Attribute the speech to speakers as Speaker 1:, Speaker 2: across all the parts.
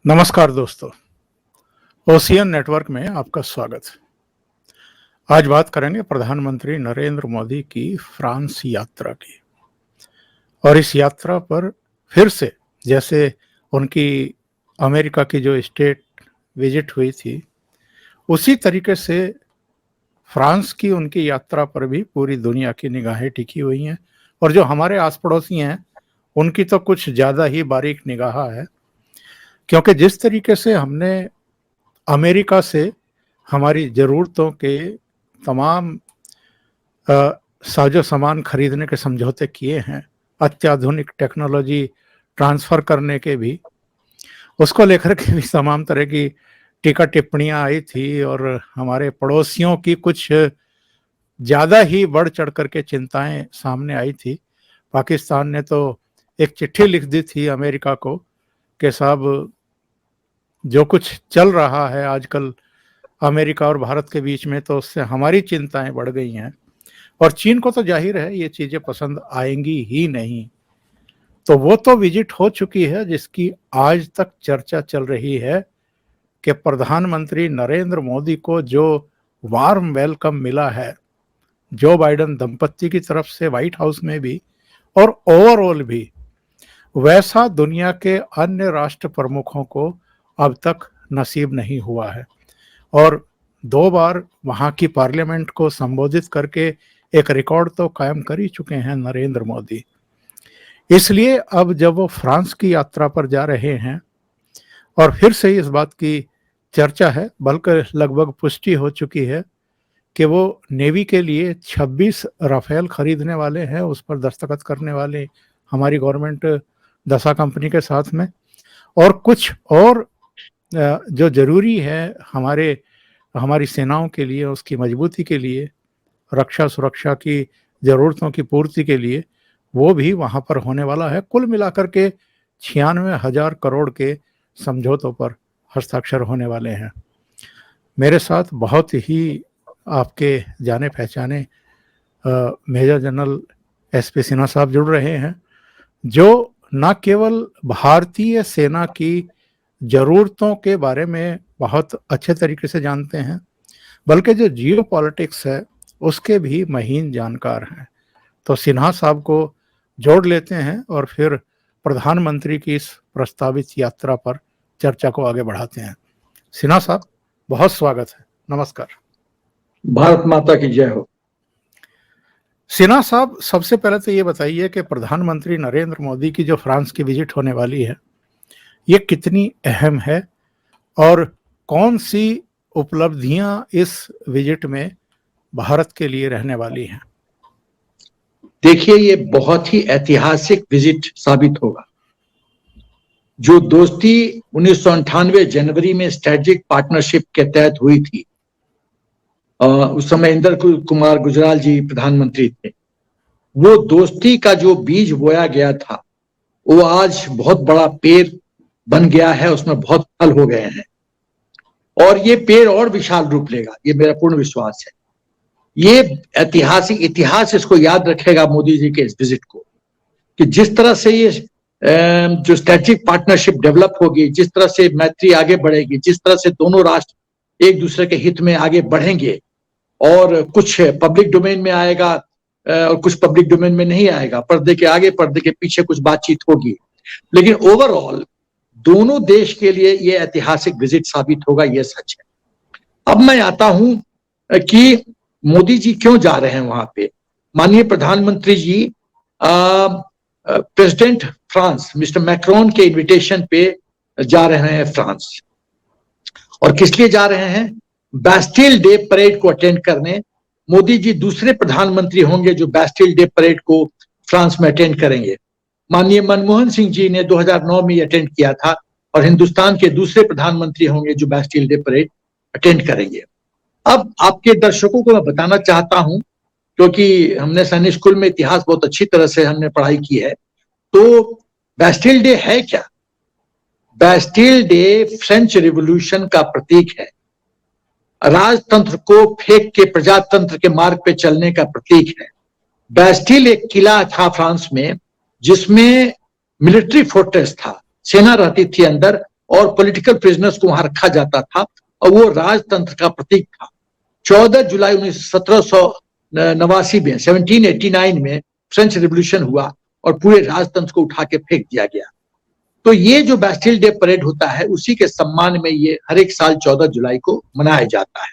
Speaker 1: नमस्कार दोस्तों, ocean network में आपका स्वागत है। आज बात करेंगे प्रधानमंत्री नरेंद्र मोदी की फ्रांस यात्रा की। और इस यात्रा पर फिर से जैसे उनकी अमेरिका की जो स्टेट विजिट हुई थी, उसी तरीके से फ्रांस की उनकी यात्रा पर भी पूरी दुनिया की निगाहें टिकी हुई हैं। और जो हमारे आस पड़ोसी हैं, उनकी तो कुछ ज़्यादा ही बारीक निगाह है, क्योंकि जिस तरीके से हमने अमेरिका से हमारी ज़रूरतों के तमाम साजो सामान खरीदने के समझौते किए हैं, अत्याधुनिक टेक्नोलॉजी ट्रांसफ़र करने के भी, उसको लेकर के भी तमाम तरह की टीका टिप्पणियाँ आई थी। और हमारे पड़ोसियों की कुछ ज़्यादा ही बढ़ चढ़ कर के चिंताएं सामने आई थी। पाकिस्तान ने तो एक चिट्ठी लिख दी थी अमेरिका को कि साहब, जो कुछ चल रहा है आजकल अमेरिका और भारत के बीच में, तो उससे हमारी चिंताएं बढ़ गई हैं। और चीन को तो जाहिर है ये चीज़ें पसंद आएंगी ही नहीं। तो वो तो विजिट हो चुकी है, जिसकी आज तक चर्चा चल रही है कि प्रधानमंत्री नरेंद्र मोदी को जो वार्म वेलकम मिला है जो बाइडेन दंपत्ति की तरफ से व्हाइट हाउस में भी और ओवरऑल भी, वैसा दुनिया के अन्य राष्ट्र प्रमुखों को अब तक नसीब नहीं हुआ है। और 2 बार वहाँ की पार्लियामेंट को संबोधित करके एक रिकॉर्ड तो कायम कर ही चुके हैं नरेंद्र मोदी। इसलिए अब जब वो फ्रांस की यात्रा पर जा रहे हैं और फिर से इस बात की चर्चा है, बल्कि लगभग पुष्टि हो चुकी है कि वो नेवी के लिए 26 राफेल खरीदने वाले हैं, उस पर दस्तखत करने वाले हमारी गवर्नमेंट दसा कंपनी के साथ में। और कुछ और जो ज़रूरी है हमारी सेनाओं के लिए, उसकी मजबूती के लिए, रक्षा सुरक्षा की ज़रूरतों की पूर्ति के लिए, वो भी वहाँ पर होने वाला है। कुल मिलाकर के 96,000 करोड़ के समझौतों पर हस्ताक्षर होने वाले हैं। मेरे साथ बहुत ही आपके जाने पहचाने मेजर जनरल एसपी सिन्हा साहब जुड़ रहे हैं, जो न केवल भारतीय सेना की ज़रूरतों के बारे में बहुत अच्छे तरीके से जानते हैं, बल्कि जो जियो पॉलिटिक्स है उसके भी महीन जानकार हैं। तो सिन्हा साहब को जोड़ लेते हैं और फिर प्रधानमंत्री की इस प्रस्तावित यात्रा पर चर्चा को आगे बढ़ाते हैं। सिन्हा साहब, बहुत स्वागत है। नमस्कार।
Speaker 2: भारत माता की जय हो।
Speaker 1: सिन्हा साहब, सबसे पहले तो ये बताइए कि प्रधानमंत्री नरेंद्र मोदी की जो फ्रांस की विजिट होने वाली है, ये कितनी अहम है और कौन सी उपलब्धियां इस विजिट में भारत के लिए रहने वाली हैं?
Speaker 2: देखिए, ये बहुत ही ऐतिहासिक विजिट साबित होगा। जो दोस्ती 1998 जनवरी में स्ट्रेटेजिक पार्टनरशिप के तहत हुई थी, उस समय इंदर कुमार गुजराल जी प्रधानमंत्री थे, वो दोस्ती का जो बीज बोया गया था वो आज बहुत बड़ा पेड़ बन गया है, उसमें बहुत फल हो गए हैं और ये पेड़ और विशाल रूप लेगा, ये मेरा पूर्ण विश्वास है। ये ऐतिहासिक इतिहास इसको याद रखेगा मोदी जी के इस विजिट को, कि जिस तरह से ये जो स्ट्रेटेजिक पार्टनरशिप डेवलप होगी, जिस तरह से मैत्री आगे बढ़ेगी, जिस तरह से दोनों राष्ट्र एक दूसरे के हित में आगे बढ़ेंगे और कुछ पब्लिक डोमेन में आएगा और कुछ पब्लिक डोमेन में नहीं आएगा, पर्दे के आगे पर्दे के पीछे कुछ बातचीत होगी, लेकिन ओवरऑल दोनों देश के लिए ये ऐतिहासिक विजिट साबित होगा, ये सच है। अब मैं आता हूं कि मोदी जी क्यों जा रहे हैं वहां पे। माननीय प्रधानमंत्री जी प्रेसिडेंट फ्रांस मिस्टर मैक्रोन के इनविटेशन पे जा रहे हैं फ्रांस। और किस लिए जा रहे हैं? बैस्टिल डे परेड को अटेंड करने। मोदी जी दूसरे प्रधानमंत्री होंगे जो बैस्टिल डे परेड को फ्रांस में अटेंड करेंगे। माननीय मनमोहन सिंह जी ने 2009 में अटेंड किया था और हिंदुस्तान के दूसरे प्रधानमंत्री होंगे जो बैस्टिल डे परेड अटेंड करेंगे। अब आपके दर्शकों को मैं बताना चाहता हूं, क्योंकि हमने सैनिक स्कूल में इतिहास बहुत अच्छी तरह से हमने पढ़ाई की है, तो बैस्टिल डे है क्या? बैस्टिल डे फ्रेंच रिवॉल्यूशन का प्रतीक है, राजतंत्र को फेंक के प्रजातंत्र के मार्ग पे चलने का प्रतीक है। बैस्टिल एक किला था फ्रांस में जिसमें मिलिट्री फोर्ट्रेस था, सेना रहती थी अंदर और पॉलिटिकल प्रिजनर्स को वहां रखा जाता था और वो राजतंत्र का प्रतीक था। 14 जुलाई 1789 में 1789 में फ्रेंच रिवॉल्यूशन हुआ और पूरे राजतंत्र को उठा के फेंक दिया गया। तो ये जो बैस्टिल डे परेड होता है उसी के सम्मान में ये हर एक साल 14 जुलाई को मनाया जाता है।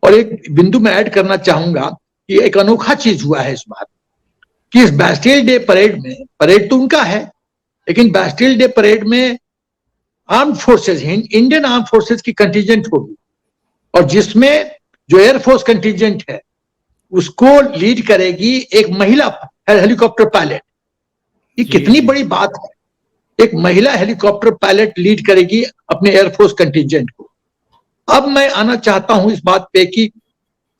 Speaker 2: और एक बिंदु मैं ऐड करना चाहूंगा कि एक अनोखा चीज हुआ है इस बार कि इस बैस्टिल डे परेड में, परेड तो उनका है, लेकिन बैस्टिल डे परेड में arm forces, Indian arm forces की कंटिजेंट होगी और जिसमें जो एयरफोर्स कंटिजेंट है उसको लीड करेगी एक महिला हेलीकॉप्टर पायलट। ये कितनी बड़ी बात है, एक महिला हेलीकॉप्टर पायलट लीड करेगी अपने एयरफोर्स कंटिजेंट को। अब मैं आना चाहता हूं इस बात पे कि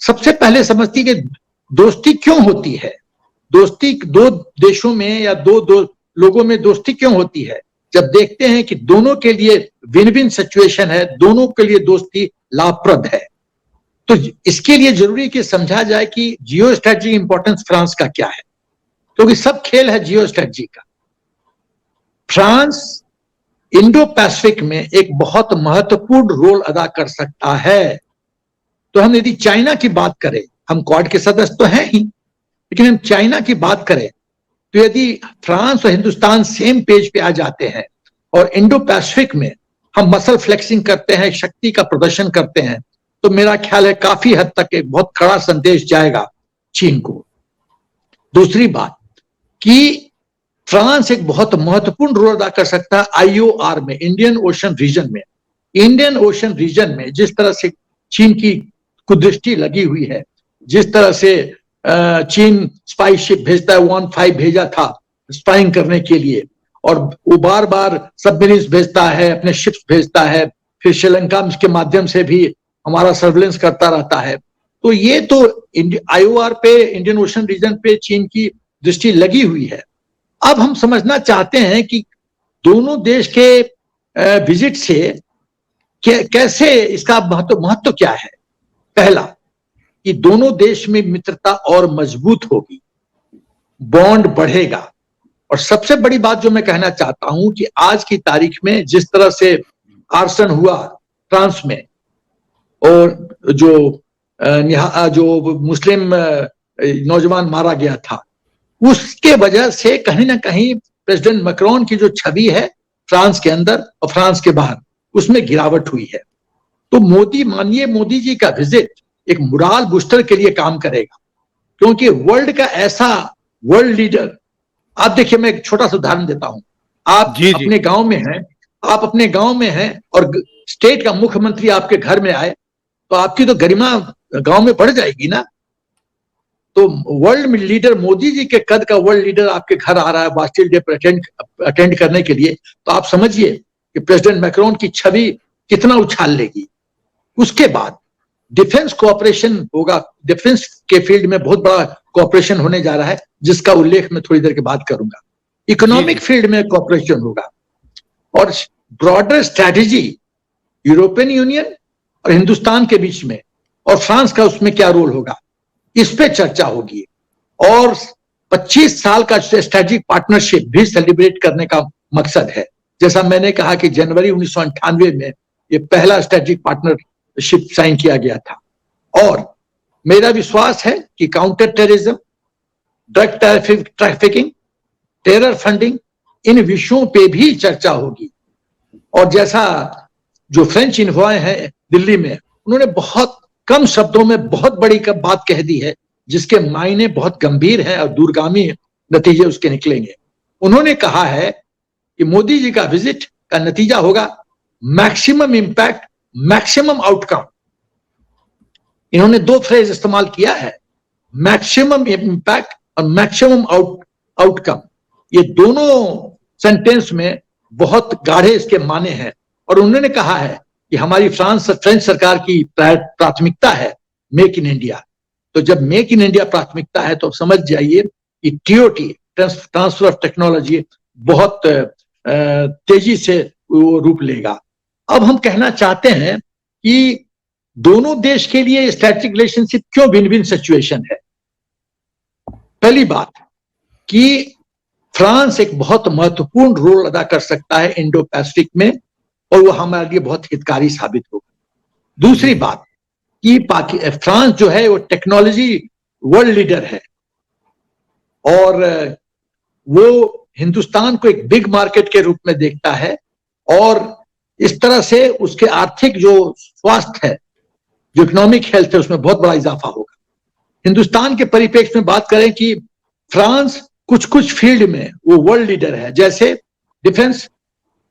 Speaker 2: सबसे पहले समझती कि दोस्ती क्यों होती है, दोस्ती दो देशों में या दो लोगों में दोस्ती क्यों होती है, जब देखते हैं कि दोनों के लिए विन विन सिचुएशन है, दोनों के लिए दोस्ती लाभप्रद है। तो इसके लिए जरूरी कि समझा जाए कि जियो स्ट्रेटजी इंपॉर्टेंस फ्रांस का क्या है, क्योंकि सब खेल है जियो स्ट्रेटजी का। फ्रांस इंडो पैसिफिक में एक बहुत महत्वपूर्ण रोल अदा कर सकता है। तो हम यदि चाइना की बात करें, हम क्वाड के सदस्य तो हैं ही, लेकिन हम चाइना की बात करें तो यदि फ्रांस और हिंदुस्तान सेम पेज पे आ जाते हैं और इंडो पैसिफिक में हम मसल फ्लेक्सिंग करते हैं, शक्ति का प्रदर्शन करते हैं, तो मेरा ख्याल है काफी हद तक एक बहुत कड़ा संदेश जाएगा चीन को। दूसरी बात कि फ्रांस एक बहुत महत्वपूर्ण रोल अदा कर सकता है आईओआर में, इंडियन ओशन रीजन में। इंडियन ओशन रीजन में जिस तरह से चीन की कुदृष्टि लगी हुई है, जिस तरह से चीन स्पाई शिप भेजता है, 15 भेजा था स्पाइंग करने के लिए, और वो बार बार सबमरीन्स भेजता है, अपने शिप्स भेजता है, फिर श्रीलंका के माध्यम से भी हमारा सर्वेलेंस करता रहता है। तो ये तो आईओआर पे, इंडियन ओशन रीजन पे चीन की दृष्टि लगी हुई है। अब हम समझना चाहते हैं कि दोनों देश के विजिट से कैसे इसका महत्व क्या है। पहला कि दोनों देश में मित्रता और मजबूत होगी, बॉन्ड बढ़ेगा। और सबसे बड़ी बात जो मैं कहना चाहता हूं कि आज की तारीख में जिस तरह से आर्सन हुआ फ्रांस में और जो मुस्लिम नौजवान मारा गया था, उसके वजह से कहीं ना कहीं प्रेसिडेंट मैक्रोन की जो छवि है फ्रांस के अंदर और फ्रांस के बाहर, उसमें गिरावट हुई है। तो माननीय मोदी जी का विजिट एक मोरल बूस्टर के लिए काम करेगा, क्योंकि वर्ल्ड का ऐसा वर्ल्ड लीडर, आप देखिए, मैं एक छोटा सा उदाहरण देता हूं। आप अपने गांव में हैं, आप अपने गांव में हैं और स्टेट का मुख्यमंत्री आपके घर में आए, तो आपकी तो गरिमा गांव में बढ़ जाएगी ना। तो वर्ल्ड लीडर, मोदी जी के कद का वर्ल्ड लीडर आपके घर आ रहा है बास्टिल डे पर अटेंड करने के लिए, तो आप समझिए कि प्रेसिडेंट मैक्रोन की छवि कितना उछाल लेगी। उसके बाद डिफेंस कोऑपरेशन होगा, डिफेंस के फील्ड में बहुत बड़ा कोऑपरेशन होने जा रहा है, जिसका उल्लेख मैं थोड़ी देर के बाद करूंगा। इकोनॉमिक फील्ड में कोऑपरेशन होगा और ब्रॉडर स्ट्रैटेजी यूरोपियन यूनियन और हिंदुस्तान के बीच में और फ्रांस का उसमें क्या रोल होगा, इस पे चर्चा होगी। और 25 साल का स्ट्रेटेजिक पार्टनरशिप भी सेलिब्रेट करने का मकसद है। जैसा मैंने कहा कि जनवरी 1998 में ये पहला स्ट्रेटेजिक पार्टनरशिप साइन किया गया था। और मेरा विश्वास है कि counter terrorism, drug trafficking, terror funding, इन विषयों पे भी चर्चा होगी। और जैसा जो फ्रेंच इन्वॉय है दिल्ली में, उन्होंने बहुत कम शब्दों में बहुत बड़ी बात कह दी है, जिसके मायने बहुत गंभीर हैं और दूरगामी नतीजे उसके निकलेंगे। उन्होंने कहा है कि मोदी जी का विजिट का नतीजा होगा मैक्सिमम इंपैक्ट, मैक्सिमम आउटकम। इन्होंने दो फ्रेज इस्तेमाल किया है, मैक्सिमम इंपैक्ट और मैक्सिमम आउटकम। ये दोनों सेंटेंस में बहुत गाढ़े इसके माने हैं। और उन्होंने कहा है कि हमारी फ्रेंच सरकार की प्राथमिकता है मेक इन इंडिया। तो जब मेक इन इंडिया प्राथमिकता है तो समझ जाइए कि टीओटी, ट्रांसफर ऑफ टेक्नोलॉजी, बहुत तेजी से वो रूप लेगा। अब हम कहना चाहते हैं कि दोनों देश के लिए स्ट्रैटेजिक रिलेशनशिप क्यों विन विन सिचुएशन है। पहली बात कि फ्रांस एक बहुत महत्वपूर्ण रोल अदा कर सकता है इंडो पैसिफिक में और वो हमारे लिए बहुत हितकारी साबित होगा। दूसरी बात कि फ्रांस जो है वो टेक्नोलॉजी वर्ल्ड लीडर है और वो हिंदुस्तान को एक बिग मार्केट के रूप में देखता है और इस तरह से उसके आर्थिक जो स्वास्थ्य है, जो इकोनॉमिक हेल्थ है, उसमें बहुत बड़ा इजाफा होगा। हिंदुस्तान के परिप्रेक्ष्य में बात करें कि फ्रांस कुछ कुछ फील्ड में वो वर्ल्ड लीडर है, जैसे defence,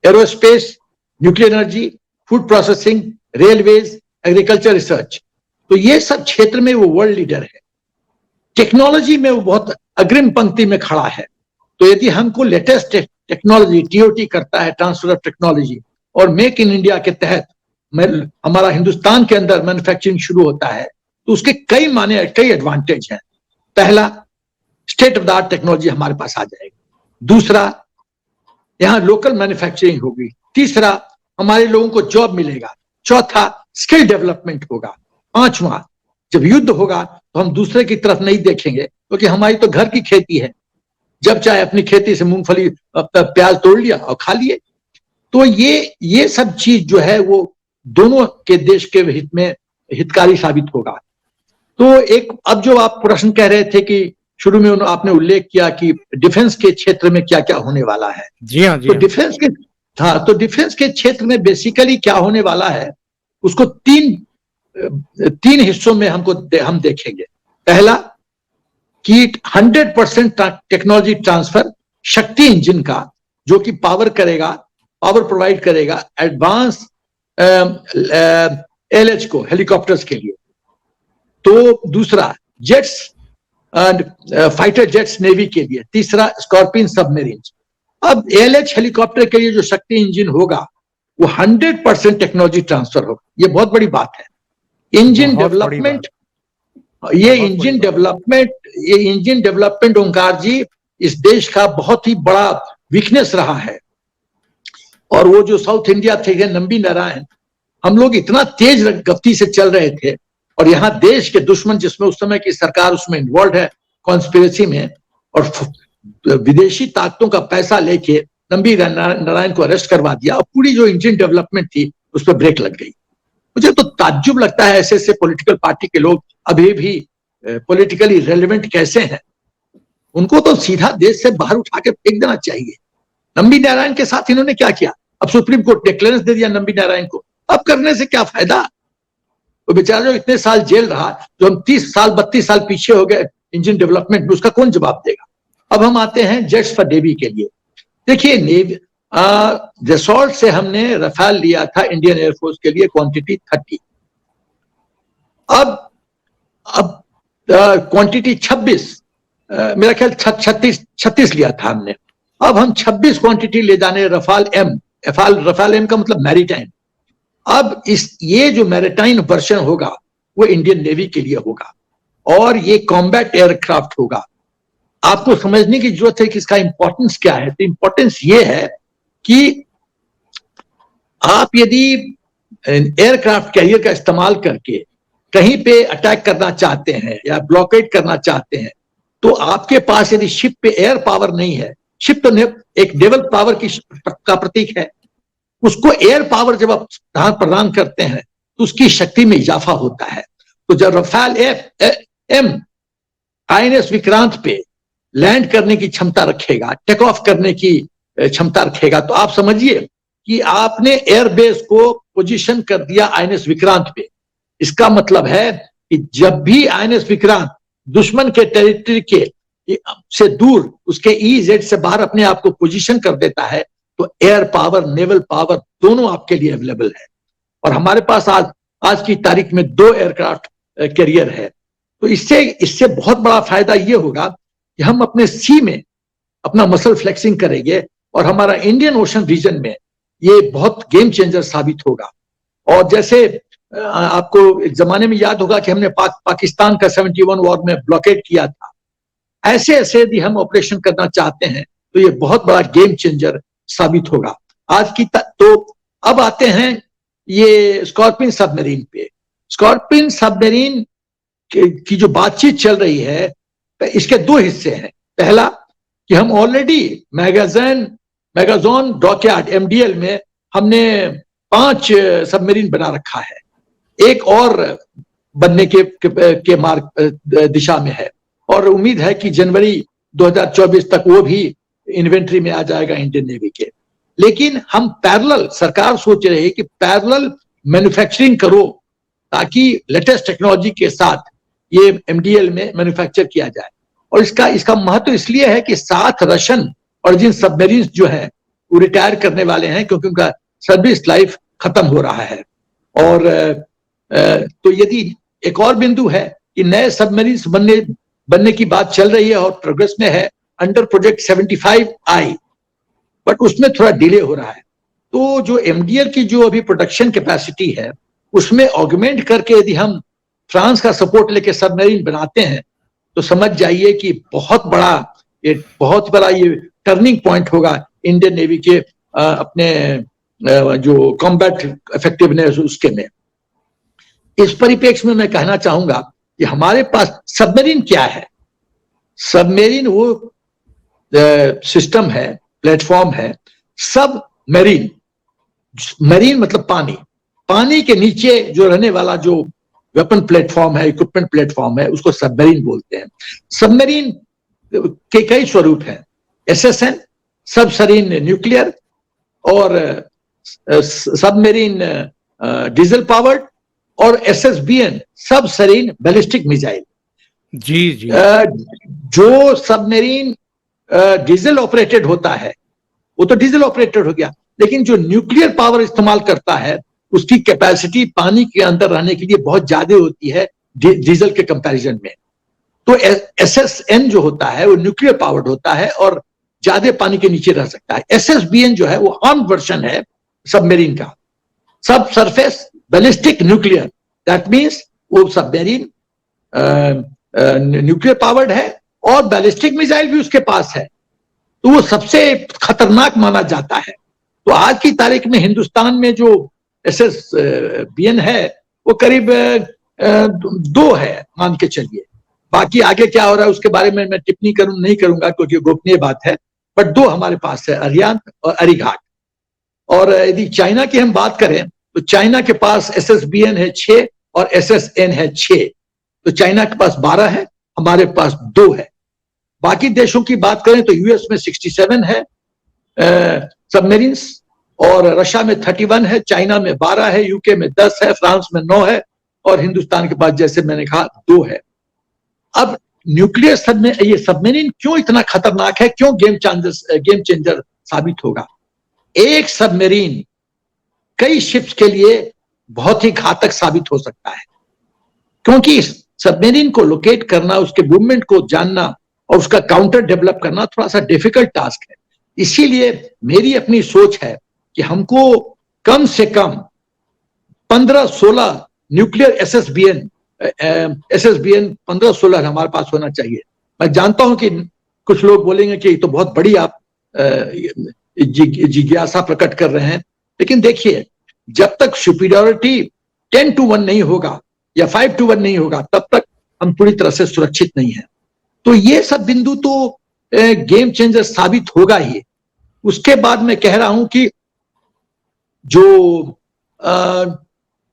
Speaker 2: aerospace, nuclear energy, food processing, railways, agriculture research, तो ये सब क्षेत्र में वो वर्ल्ड लीडर है। टेक्नोलॉजी में वो बहुत अग्रिम पंक्ति में खड़ा है। तो यदि हमको लेटेस्ट टेक्नोलॉजी, टीओटी करता है, ट्रांसफर ऑफ टेक्नोलॉजी, और मेक इन इंडिया के तहत हमारा हिंदुस्तान के अंदर मैन्युफैक्चरिंग शुरू होता है, तो उसके कई एडवांटेज हैं। पहला, state of the art technology हमारे पास आ जाएगी। दूसरा, यहाँ लोकल मैन्युफैक्चरिंग होगी। तीसरा, हमारे लोगों को जॉब मिलेगा। चौथा, स्किल डेवलपमेंट होगा। पांचवा, जब युद्ध होगा तो हम दूसरे की तरफ नहीं देखेंगे, क्योंकि हमारी तो घर की खेती है, जब चाहे अपनी खेती से मूंगफली प्याज तोड़ लिया और खा लिए। तो ये सब चीज जो है वो दोनों के देश के हित में हितकारी साबित होगा। तो एक, अब जो आप प्रश्न कह रहे थे कि शुरू में आपने उल्लेख किया कि डिफेंस के क्षेत्र में क्या क्या होने वाला है।
Speaker 1: जी हाँ, जी
Speaker 2: तो
Speaker 1: हाँ।
Speaker 2: डिफेंस के क्षेत्र में बेसिकली क्या होने वाला है, उसको तीन हिस्सों में हम देखेंगे। पहला कि 100% टेक्नोलॉजी ट्रांसफर शक्ति इंजन का, जो कि पावर प्रोवाइड करेगा एडवांस एलएच को, हेलीकॉप्टर्स के लिए। तो दूसरा, जेट्स, फाइटर जेट्स नेवी के लिए। तीसरा, स्कॉर्पियन सबमरीन। अब एलएच हेलीकॉप्टर के लिए जो शक्ति इंजन होगा वो 100% टेक्नोलॉजी ट्रांसफर होगा। ये बहुत बड़ी बात है। इंजन डेवलपमेंट, ये इंजन डेवलपमेंट ओंकार जी इस देश का बहुत ही बड़ा वीकनेस रहा है। और वो जो साउथ इंडिया थे, नंबी नारायण, हम लोग इतना तेज गति से चल रहे थे, और यहाँ देश के दुश्मन, जिसमें उस समय की सरकार उसमें इन्वॉल्व है कॉन्स्पिरेसी में, और विदेशी ताकतों का पैसा लेके नंबी नारायण को अरेस्ट करवा दिया, और पूरी जो इंजन डेवलपमेंट थी उस पर ब्रेक लग गई। मुझे तो ताज्जुब लगता है ऐसे पॉलिटिकल पार्टी के लोग अभी भी पॉलिटिकली रेलेवेंट कैसे हैं। उनको तो सीधा देश से बाहर उठा के फेंक देना चाहिए। नंबी नारायण के साथ इन्होंने क्या किया? अब सुप्रीम कोर्ट ने क्लियरेंस दे दिया नंबी नारायण को। अब करने से क्या फायदा? वो बेचारा जो इतने साल जेल रहा, जो हम 30 साल 32 साल पीछे हो गए इंजन डेवलपमेंट में, उसका कौन जवाब देगा? अब हम आते हैं जेट्स फॉर नेवी के लिए। देखिए, नेवी दसॉल्ट से हमने रफाल लिया था इंडियन एयरफोर्स के लिए, क्वांटिटी 30। अब क्वांटिटी 26, मेरा ख्याल 36 लिया था हमने। अब हम 26 क्वांटिटी ले जाने रफाल एम का मतलब मैरीटाइम। अब ये जो मैरीटाइम वर्जन होगा वो इंडियन नेवी के लिए होगा, और ये कॉम्बैट एयरक्राफ्ट होगा। आपको समझने की जरूरत है कि इसका इंपॉर्टेंस क्या है। तो इंपॉर्टेंस ये है कि आप यदि एयरक्राफ्ट कैरियर का इस्तेमाल करके कहीं पे अटैक करना चाहते हैं या ब्लॉकेड करना चाहते हैं, तो आपके पास यदि शिप पे एयर पावर नहीं है, शिप तो एक नेवल पावर का प्रतीक है, उसको एयर पावर जब आप प्रदान करते हैं तो उसकी शक्ति में इजाफा होता है। तो जब रफाल एम आईएनएस विक्रांत पे लैंड करने की क्षमता रखेगा, टेक ऑफ करने की क्षमता रखेगा, तो आप समझिए कि आपने एयरबेस को पोजीशन कर दिया आईएनएस विक्रांत पे। इसका मतलब है कि जब भी आईएनएस विक्रांत दुश्मन के टेरिटरी के से दूर, उसके ईजेड से बाहर अपने आप को पोजीशन कर देता है, तो एयर पावर, नेवल पावर दोनों आपके लिए अवेलेबल है। और हमारे पास आज की तारीख में 2 एयरक्राफ्ट कैरियर है। तो इससे बहुत बड़ा फायदा ये होगा कि हम अपने सी में अपना मसल फ्लेक्सिंग करेंगे, और हमारा इंडियन ओशन रीजन में ये बहुत गेम चेंजर साबित होगा। और जैसे आपको एक जमाने में याद होगा कि हमने पाकिस्तान का 71 वॉर में ब्लॉकेड किया था, ऐसे यदि हम ऑपरेशन करना चाहते हैं तो ये बहुत बड़ा गेम चेंजर साबित होगा। तो अब आते हैं ये स्कॉर्पियन सबमरीन पे। स्कॉर्पियन सबमरीन की जो बातचीत चल रही है, इसके 2 हिस्से हैं। पहला कि हम ऑलरेडी मैगाजोन डॉकयार्ड MDL में हमने 5 सबमरीन बना रखा है, एक और बनने के मार्ग दिशा में है, और उम्मीद है कि जनवरी 2024 तक वो भी इन्वेंट्री में आ जाएगा इंडियन नेवी के। लेकिन हम पैरेलल, सरकार सोच रही है कि पैरेलल मैन्युफैक्चरिंग करो ताकि लेटेस्ट टेक्नोलॉजी के साथ ये MDL में मैन्युफैक्चर किया जाए। और इसका महत्व इसलिए है कि 7 रशियन ओरिजिन सबमरीन जो है वो रिटायर करने वाले हैं, क्योंकि उनका सर्विस लाइफ खत्म हो रहा है। और तो यदि एक और बिंदु है कि नए सबमरीन बनने की बात चल रही है और प्रोग्रेस में है अंडर प्रोजेक्ट 75I, बट उसमें थोड़ा डिले हो रहा है। तो जो MDL की जो अभी प्रोडक्शन कैपेसिटी है उसमें ऑगमेंट करके यदि हम फ्रांस का सपोर्ट लेके सबमरीन बनाते हैं तो समझ जाइए कि बहुत बड़ा ये टर्निंग पॉइंट होगा इंडियन नेवी के अपने जो कॉम्बैट इफेक्टिवनेस उसके में। इस परिप्रेक्ष्य में मैं कहना चाहूंगा कि हमारे पास सबमरीन क्या है। सबमरीन वो सिस्टम है, प्लेटफॉर्म है। सब मरीन मतलब पानी के नीचे जो रहने वाला जो वेपन प्लेटफॉर्म है, इक्विपमेंट प्लेटफॉर्म है, उसको सबमरीन बोलते हैं। सबमरीन के कई स्वरूप हैं, SSN सबमरीन न्यूक्लियर, और सबमरीन डीजल पावर्ड, और SSBN सबमरीन बैलिस्टिक मिसाइल।
Speaker 1: जी।
Speaker 2: जो सबमरीन डीजल ऑपरेटेड होता है वो तो डीजल ऑपरेटेड हो गया, लेकिन जो न्यूक्लियर पावर इस्तेमाल करता है उसकी कैपेसिटी पानी के अंदर रहने के लिए बहुत ज्यादा होती है डीजल के कंपैरिजन में। तो SSN जो होता है वो न्यूक्लियर पावर्ड होता है और ज्यादा पानी के नीचे रह सकता है। SSBN जो है वो आर्म्ड वर्जन है सबमरीन का, सब surface ballistic nuclear. That means वो सबमरीन न्यूक्लियर पावर्ड है और बैलिस्टिक मिसाइल भी उसके पास है, तो वो सबसे खतरनाक माना जाता है। तो आज की तारीख में हिंदुस्तान में जो SSBN है वो करीब 2 है मान के चलिए। बाकी आगे क्या हो रहा है उसके बारे में मैं टिप्पणी नहीं करूंगा क्योंकि गोपनीय बात है, बट 2 हमारे पास है, अरिहंत और अरीघाट। और यदि चाइना की हम बात करें तो चाइना के पास SSBN है 6 और SSN है 6, तो चाइना के पास 12 है, हमारे पास 2 है। बाकी देशों की बात करें तो US में 67 है सबमरीन्स, और रशिया में 31 है, चाइना में 12 है, UK में 10 है, फ्रांस में 9 है, और हिंदुस्तान के पास जैसे मैंने कहा 2 है। अब न्यूक्लियर ये सबमरीन क्यों इतना खतरनाक है, क्यों गेम चेंजर साबित होगा? एक सबमरीन कई शिप्स के लिए बहुत ही घातक साबित हो सकता है, क्योंकि सबमरीन को लोकेट करना, उसके मूवमेंट को जानना और उसका काउंटर डेवलप करना थोड़ा सा डिफिकल्ट टास्क है। इसीलिए मेरी अपनी सोच है कि हमको कम से कम 15-16 न्यूक्लियर SSBN 15-16 हमारे पास होना चाहिए। मैं जानता हूं कि कुछ लोग बोलेंगे कि तो बहुत बड़ी आप जिज्ञासा प्रकट कर रहे हैं, लेकिन देखिए जब तक सुपीरियरिटी 10-1 नहीं होगा या 5-1 नहीं होगा तब तक हम पूरी तरह से सुरक्षित नहीं है। तो ये सब बिंदु तो गेम चेंजर साबित होगा ही। उसके बाद मैं कह रहा हूं कि जो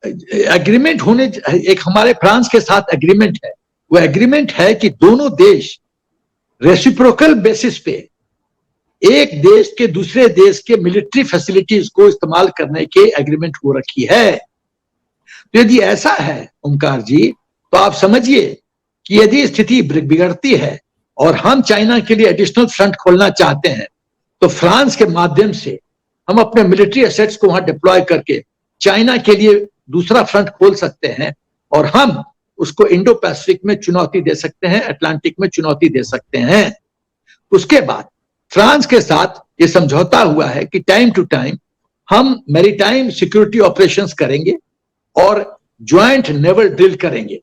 Speaker 2: एग्रीमेंट होने, एक हमारे फ्रांस के साथ एग्रीमेंट है, वो एग्रीमेंट है कि दोनों देश रेसिप्रोकल बेसिस पे एक देश के दूसरे देश के मिलिट्री फैसिलिटीज को इस्तेमाल करने के एग्रीमेंट हो रखी है। तो यदि ऐसा है ओमकार जी, तो आप समझिए कि यदि स्थिति बिगड़ती है और हम चाइना के लिए एडिशनल फ्रंट खोलना चाहते हैं तो फ्रांस के माध्यम से हम अपने मिलिट्री एसेट्स को वहां डिप्लॉय करके चाइना के लिए दूसरा फ्रंट खोल सकते हैं, और हम उसको इंडो पैसिफिक में चुनौती दे सकते हैं, अटलांटिक में चुनौती दे सकते हैं। उसके बाद फ्रांस के साथ ये समझौता हुआ है कि टाइम टू टाइम हम मैरीटाइम सिक्योरिटी ऑपरेशंस करेंगे और ज्वाइंट नेवल ड्रिल करेंगे।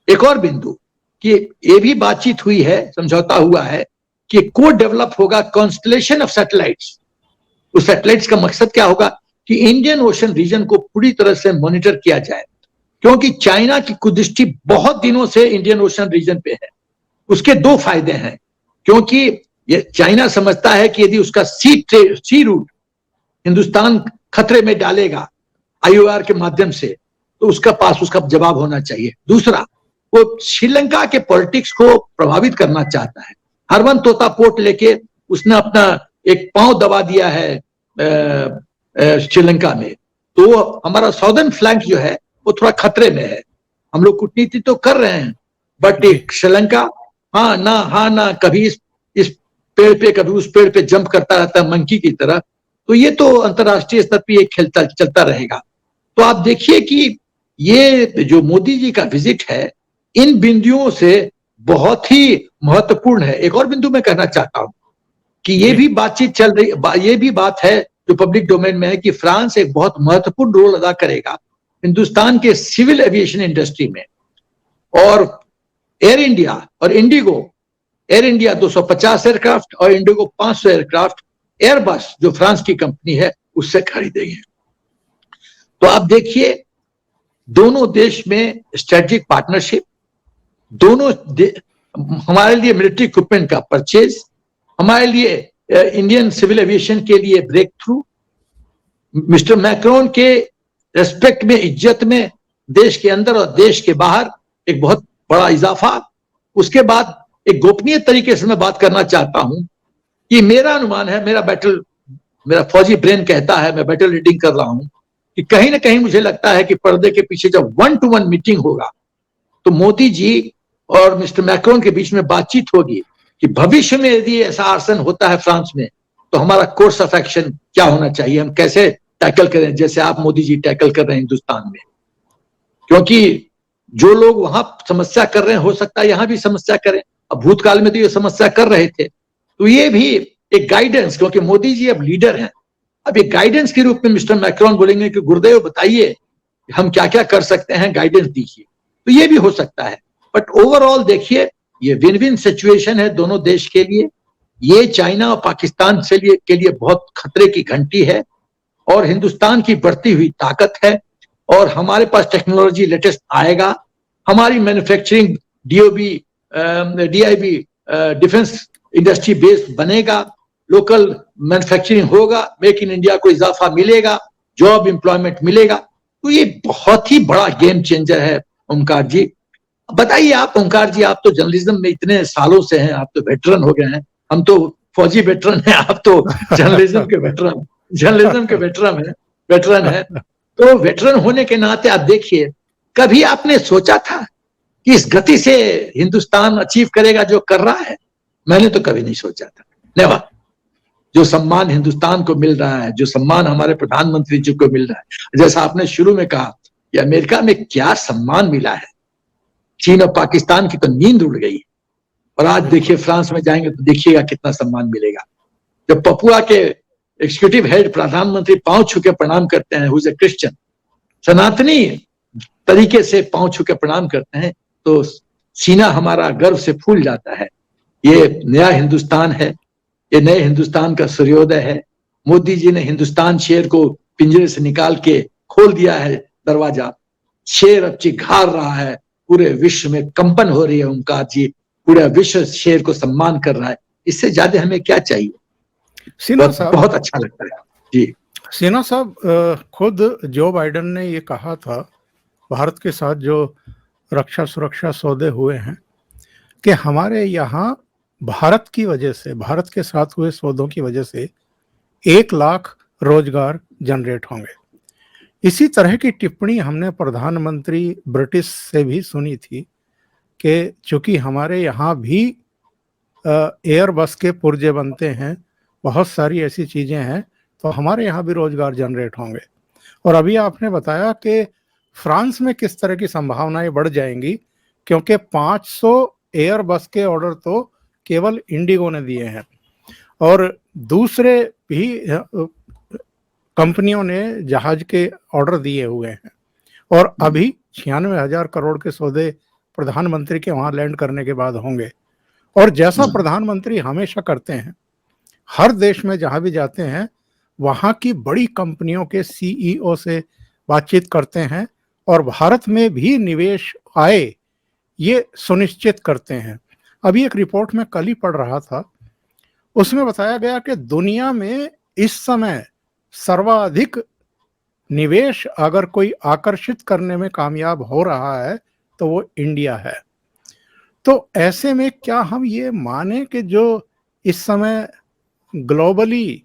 Speaker 2: एक और बिंदु कि ये भी बातचीत हुई है, समझौता हुआ है कि को डेवलप होगा कॉन्स्टलेशन ऑफ सैटेलाइट्स। उस सैटेलाइट्स का मकसद क्या होगा कि इंडियन ओशन रीजन को पूरी तरह से मॉनिटर किया जाए, क्योंकि चाइना की कुदृष्टि बहुत दिनों से इंडियन ओशन रीजन पे है। उसके 2 फायदे हैं, क्योंकि ये चाइना समझता है कि यदि उसका सी रूट हिंदुस्तान खतरे में डालेगा IOR के माध्यम से, तो उसका पास उसका जवाब होना चाहिए। दूसरा, वो श्रीलंका के पॉलिटिक्स को प्रभावित करना चाहता है। हरवन तोता पोर्ट लेके उसने अपना एक पांव दबा दिया है श्रीलंका में, तो हमारा साउदर्न फ्लैंक जो है वो थोड़ा खतरे में है। हम लोग कूटनीति तो कर रहे हैं, बट एक श्रीलंका हाँ ना कभी इस पेड़ पे कभी उस पेड़ पे जंप करता रहता है मंकी की तरह। तो ये तो अंतरराष्ट्रीय स्तर पे खेलता चलता रहेगा। तो आप देखिए कि ये जो मोदी जी का विजिट है, इन बिंदुओं से बहुत ही महत्वपूर्ण है। एक और बिंदु मैं कहना चाहता हूं कि ये भी बातचीत चल रही, ये भी बात है जो पब्लिक डोमेन में है कि फ्रांस एक बहुत महत्वपूर्ण रोल अदा करेगा हिंदुस्तान के सिविल एविएशन इंडस्ट्री में। और एयर इंडिया और इंडिगो, एयर इंडिया 250 एयरक्राफ्ट और इंडिगो 500 एयरक्राफ्ट एयरबस जो फ्रांस की कंपनी है उससे खरीदेंगे। तो आप देखिए दोनों देश में स्ट्रेटेजिक पार्टनरशिप, दोनों हमारे लिए मिलिट्री इक्विपमेंट का परचेज, हमारे लिए इंडियन सिविल एविएशन के लिए ब्रेक थ्रू, मिस्टर मैक्रोन के रेस्पेक्ट में, इज्जत में देश के अंदर और देश के बाहर एक बहुत बड़ा इजाफा। उसके बाद एक गोपनीय तरीके से मैं बात करना चाहता हूं कि मेरा अनुमान है, मेरा फौजी ब्रेन कहता है, मैं बैटल रीडिंग कर रहा हूं कि कहीं ना कहीं मुझे लगता है कि पर्दे के पीछे जब 1-to-1 मीटिंग होगा तो मोदी जी और मिस्टर मैक्रोन के बीच में बातचीत होगी कि भविष्य में यदि ऐसा आसन होता है फ्रांस में तो हमारा कोर्स ऑफ एक्शन क्या होना चाहिए, हम कैसे टैकल करें, जैसे आप मोदी जी टैकल कर रहे हैं हिंदुस्तान में। क्योंकि जो लोग वहां समस्या कर रहे हैं हो सकता है यहां भी समस्या करें। अब भूतकाल में तो ये समस्या कर रहे थे, तो ये भी एक गाइडेंस, क्योंकि मोदी जी अब लीडर हैं, अब एक गाइडेंस के रूप में मिस्टर मैक्रोन बोलेंगे कि गुरुदेव बताइए हम क्या क्या कर सकते हैं, गाइडेंस दीजिए। तो ये भी हो सकता है। बट ओवरऑल देखिए ये विन विन सिचुएशन है दोनों देश के लिए। ये चाइना और पाकिस्तान के लिए बहुत खतरे की घंटी है और हिंदुस्तान की बढ़ती हुई ताकत है। और हमारे पास टेक्नोलॉजी लेटेस्ट आएगा, हमारी manufacturing DIB defence industry base बनेगा, लोकल मैन्युफैक्चरिंग होगा, मेक इन इंडिया को इजाफा मिलेगा, जॉब एम्प्लॉयमेंट मिलेगा। तो ये बहुत ही बड़ा गेम चेंजर है। ओमकार जी बताइए, आप ओमकार जी, आप तो जर्नलिज्म में इतने सालों से हैं, आप तो वेटरन हो गए हैं, हम तो फौजी वेटरन हैं, आप तो जर्नलिज्म के वेटरन है। तो वेटरन होने के नाते आप देखिए, कभी आपने सोचा था कि इस गति से हिंदुस्तान अचीव करेगा जो कर रहा है? मैंने तो कभी नहीं सोचा था। नेवर। जो सम्मान हिंदुस्तान को मिल रहा है, जो सम्मान हमारे प्रधानमंत्री जी को मिल रहा है, जैसा आपने शुरू में कहा कि अमेरिका में क्या सम्मान मिला है, चीन और पाकिस्तान की तो नींद उड़ गई। और आज देखिए फ्रांस में जाएंगे तो देखिएगा कितना सम्मान मिलेगा। जब पपुआ के एग्जीक्यूटिव हेड प्रधानमंत्री पांव छू के प्रणाम करते हैं, हुज ए क्रिश्चियन, सनातनी तरीके से पांव छू के प्रणाम करते हैं, तो सीना हमारा गर्व से फूल जाता है। ये नया हिंदुस्तान है, ये नए हिंदुस्तान का सूर्योदय है। मोदी जी ने हिंदुस्तान शेर को पिंजरे से निकाल के खोल दिया है दरवाजा, शेर अब चिघार रहा है, पूरे विश्व में कंपन हो रही है। ओमकार जी, पूरा विश्व शेर को सम्मान कर रहा है, इससे ज्यादा हमें क्या चाहिए? बहुत अच्छा लगता है जी।
Speaker 1: सिन्हा साहब, खुद जो बाइडेन ने ये कहा था भारत के साथ जो रक्षा सुरक्षा सौदे हुए हैं कि हमारे यहाँ भारत की वजह से, भारत के साथ हुए सौदों की वजह से 1 लाख रोजगार जनरेट होंगे। इसी तरह की टिप्पणी हमने प्रधानमंत्री ब्रिटिश से भी सुनी थी कि चूंकि हमारे यहाँ भी एयरबस के पुर्जे बनते हैं, बहुत सारी ऐसी चीज़ें हैं, तो हमारे यहाँ भी रोजगार जनरेट होंगे। और अभी आपने बताया कि फ्रांस में किस तरह की संभावनाएं बढ़ जाएंगी, क्योंकि 500 एयरबस के ऑर्डर तो केवल इंडिगो ने दिए हैं और दूसरे भी कंपनियों ने जहाज के ऑर्डर दिए हुए हैं। और अभी 96,000 करोड़ के सौदे प्रधानमंत्री के वहां लैंड करने के बाद होंगे। और जैसा प्रधानमंत्री हमेशा करते हैं, हर देश में जहां भी जाते हैं वहां की बड़ी कंपनियों के CEO से बातचीत करते हैं और भारत में भी निवेश आए ये सुनिश्चित करते हैं। अभी एक रिपोर्ट में कल ही पढ़ रहा था, उसमें बताया गया कि दुनिया में इस समय सर्वाधिक निवेश अगर कोई आकर्षित करने में कामयाब हो रहा है तो वो इंडिया है। तो ऐसे में क्या हम ये माने कि जो इस समय ग्लोबली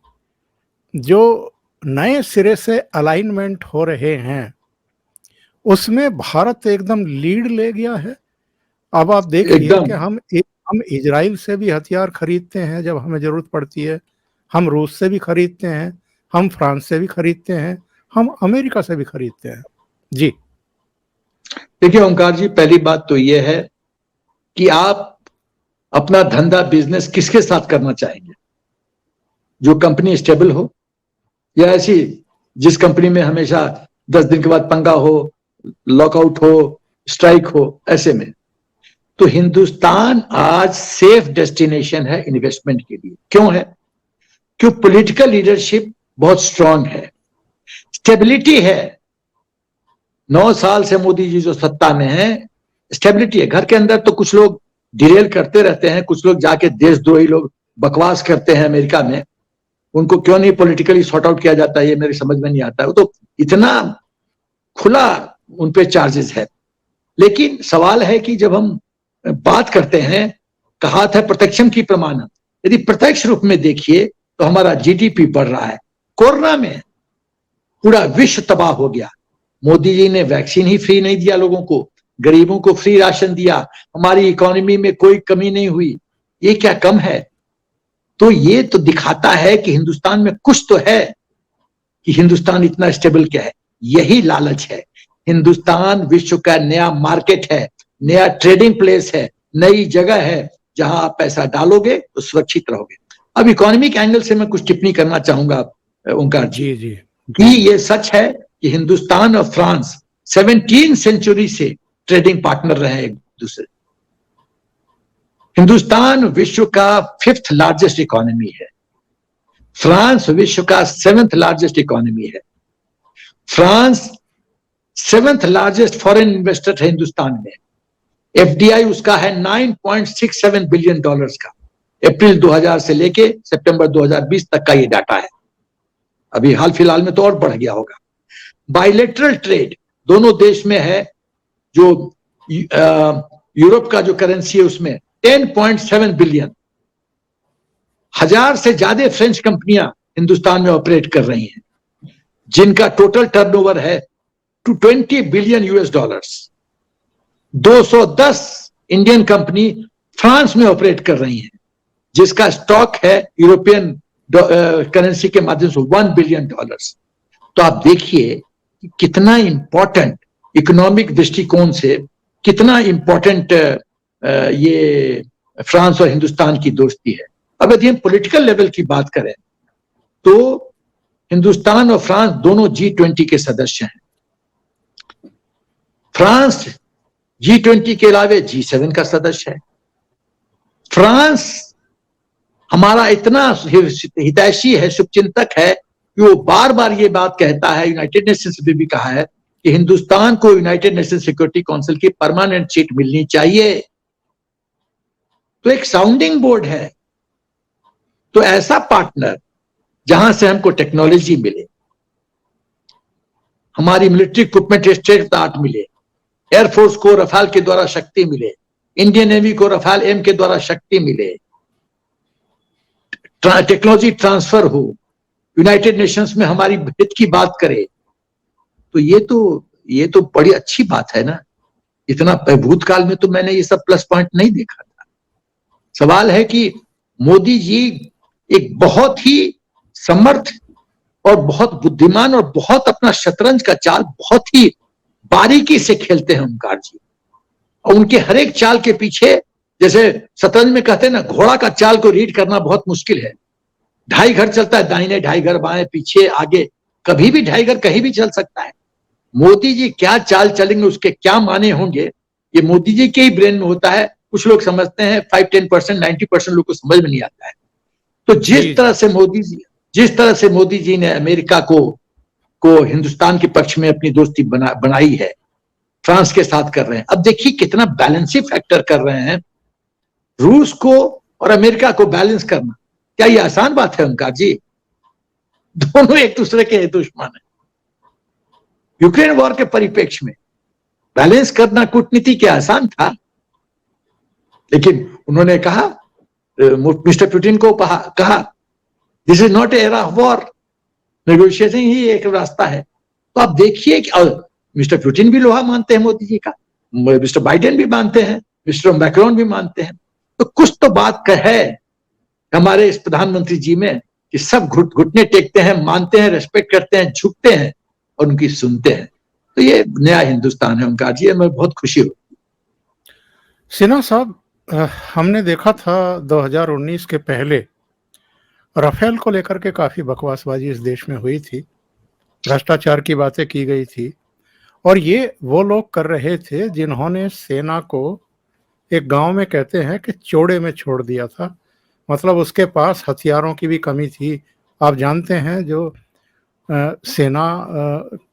Speaker 1: जो नए सिरे से अलाइनमेंट हो रहे हैं उसमें भारत एकदम लीड ले गया है? अब आप देखिए
Speaker 2: एकदम
Speaker 1: कि हम इजराइल से भी हथियार खरीदते हैं जब हमें जरूरत पड़ती है, हम रूस से भी खरीदते हैं, हम फ्रांस से भी खरीदते हैं, हम अमेरिका से भी खरीदते हैं। जी
Speaker 2: देखिए ओंकार जी, पहली बात तो यह है कि आप अपना धंधा बिजनेस किसके साथ करना चाहेंगे? जो कंपनी स्टेबल हो, या ऐसी जिस कंपनी में हमेशा 10 दिन के बाद पंगा हो, लॉकआउट हो, स्ट्राइक हो? ऐसे में तो हिंदुस्तान आज सेफ डेस्टिनेशन है इन्वेस्टमेंट के लिए। क्यों है? क्यों? पॉलिटिकल लीडरशिप बहुत स्ट्रांग है, स्टेबिलिटी है। 9 साल से मोदी जी जो सत्ता में है, स्टेबिलिटी है। घर के अंदर तो कुछ लोग डिरेल करते रहते हैं, कुछ लोग जाके देशद्रोही लोग बकवास करते हैं अमेरिका में, उनको क्यों नहीं पॉलिटिकली सॉर्ट आउट किया जाता है ये मेरी समझ में नहीं आता है। वो तो इतना खुला उनपे चार्जेस है। लेकिन सवाल है कि जब हम बात करते हैं, कहा था प्रत्यक्षम की प्रमाणम, यदि प्रत्यक्ष रूप में देखिए तो हमारा जीडीपी बढ़ रहा है। कोरोना में पूरा विश्व तबाह हो गया, मोदी जी ने वैक्सीन ही फ्री नहीं दिया लोगों को, गरीबों को फ्री राशन दिया, हमारी इकोनॉमी में कोई कमी नहीं हुई। ये क्या कम है? तो ये तो दिखाता है कि हिंदुस्तान में कुछ तो है, कि हिंदुस्तान इतना स्टेबल क्या है। यही लालच है। हिंदुस्तान विश्व का नया मार्केट है, नया ट्रेडिंग प्लेस है, नई जगह है जहां आप पैसा डालोगे तो सुरक्षित रहोगे। अब इकोनॉमिक एंगल से मैं कुछ टिप्पणी करना चाहूंगा ओंकार जी।
Speaker 1: जी जी
Speaker 2: कि ये सच है कि हिंदुस्तान और फ्रांस 17 सेंचुरी से ट्रेडिंग पार्टनर रहे एक दूसरे। हिंदुस्तान विश्व का 5th लार्जेस्ट इकोनॉमी है, फ्रांस विश्व का 7th लार्जेस्ट इकोनॉमी है। France 7th largest foreign investor है हिंदुस्तान में। एफडीआई उसका है 9.67 बिलियन डॉलर्स का। अप्रैल 2000 से लेके सितंबर 2020 तक का ये डाटा है। अभी हाल फिलहाल में तो और बढ़ गया होगा। बायलेटरल ट्रेड दोनों देश में है, जो यूरोप का जो करेंसी है उसमें 10.7 बिलियन। 1000 से ज्यादा फ्रेंच कंपनियां हिंदुस्तान में ऑपरेट कर रही हैं, जिनका टोटल टर्नओवर है 220 billion US dollars. 210 Indian company France में ऑपरेट कर रही हैं, जिसका स्टॉक है यूरोपियन करेंसी के माध्यम से 1 बिलियन डॉलर्स। तो आप देखिए कितना इंपॉर्टेंट इकोनॉमिक दृष्टिकोण से कितना इंपॉर्टेंट ये फ्रांस और हिंदुस्तान की दोस्ती है। अब यदि हम पॉलिटिकल लेवल की बात करें तो हिंदुस्तान और फ्रांस दोनों G20 के सदस्य हैं। फ्रांस G20 के अलावे G7 का सदस्य है। फ्रांस हमारा इतना हितैषी है, शुभचिंतक है कि वो बार बार ये बात कहता है, यूनाइटेड नेशंस में भी कहा है कि हिंदुस्तान को यूनाइटेड नेशन सिक्योरिटी काउंसिल की परमानेंट सीट मिलनी चाहिए। तो एक साउंडिंग बोर्ड है। तो ऐसा पार्टनर जहां से हमको टेक्नोलॉजी मिले, हमारी military equipment state of the art मिले, एयरफोर्स को रफाल के द्वारा शक्ति मिले, इंडियन नेवी को रफाल एम के द्वारा शक्ति मिले, टेक्नोलॉजी ट्रांसफर हो, यूनाइटेड नेशंस में हमारी हित की बात करे, तो ये तो बड़ी अच्छी बात है ना। इतना भूतकाल में तो मैंने ये सब प्लस पॉइंट नहीं देखा था। सवाल है कि मोदी जी एक बहुत ही समर्थ और बहुत बुद्धिमान और बहुत अपना शतरंज का चाल बहुत ही बारीकी से खेलते हैं ओंकार जी। और उनके हर एक चाल के पीछे, जैसे शतरंज में कहते हैं ना, घोड़ा का चाल को रीड करना बहुत मुश्किल है। 2.5 घर चलता है, दाहिने 2.5 घर, बाएं, पीछे, आगे, कभी भी 2.5 घर कहीं भी चल सकता है। मोदी जी क्या चाल चलेंगे, उसके क्या माने होंगे, ये मोदी जी के ही ब्रेन में होता है। कुछ लोग समझते हैं, 5-10%, 90% लोग को समझ में नहीं आता है। तो जिस तरह से मोदी जी ने अमेरिका को हिंदुस्तान के पक्ष में अपनी दोस्ती बनाई है, फ्रांस के साथ कर रहे हैं। अब देखिए कितना बैलेंसिंग फैक्टर कर रहे हैं। रूस को और अमेरिका को बैलेंस करना क्या ये आसान बात है ओंकार जी? दोनों एक दूसरे के दुश्मन है। यूक्रेन वॉर के परिप्रेक्ष्य में बैलेंस करना कूटनीति के आसान था, लेकिन उन्होंने कहा, मिस्टर पुतिन को कहा, this is not era of war, negotiation ही एक रास्ता है। तो आप देखिए कि मिस्टर पुतिन भी लोहा मानते हैं मोदी जी का, मिस्टर बाइडेन भी मानते हैं, मिस्टर मैक्रोन भी मानते हैं। तो कुछ तो बात है हमारे इस प्रधानमंत्री जी में कि सब घुटने टेकते हैं, मानते हैं, रेस्पेक्ट करते हैं, झुकते हैं और उनकी सुनते हैं। तो ये नया हिंदुस्तान है उनका जी, हमें बहुत खुशी हुई।
Speaker 1: सिन्हा साहब, हमने देखा था 2019 के पहले राफेल को लेकर के काफी बकवासबाजी इस देश में हुई थी, भ्रष्टाचार की बातें की गई थी, और ये वो लोग कर रहे थे जिन्होंने सेना को एक गांव में कहते हैं कि चौड़े में छोड़ दिया था। मतलब उसके पास हथियारों की भी कमी थी। आप जानते हैं जो सेना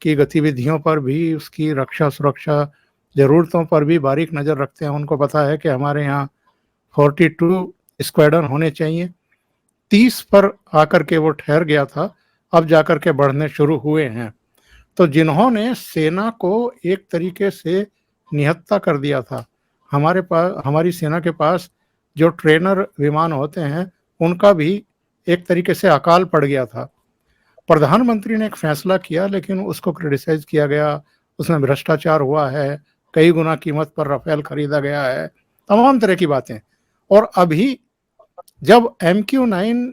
Speaker 1: की गतिविधियों पर भी, उसकी रक्षा सुरक्षा ज़रूरतों पर भी बारीक नज़र रखते हैं। उनको पता है कि हमारे यहाँ 42 स्क्वाड्रन होने चाहिए। 30 पर आकर के वो ठहर गया था, अब जाकर के बढ़ने शुरू हुए हैं। तो जिन्होंने सेना को एक तरीके से निहत्था कर दिया था, हमारी सेना के पास जो ट्रेनर विमान होते हैं उनका भी एक तरीके से अकाल पड़ गया था। प्रधानमंत्री ने एक फैसला किया, लेकिन उसको क्रिटिसाइज किया गया, उसमें भ्रष्टाचार हुआ है, कई गुना कीमत पर राफेल खरीदा गया है, तमाम तरह की बातें। और अभी जब MQ-9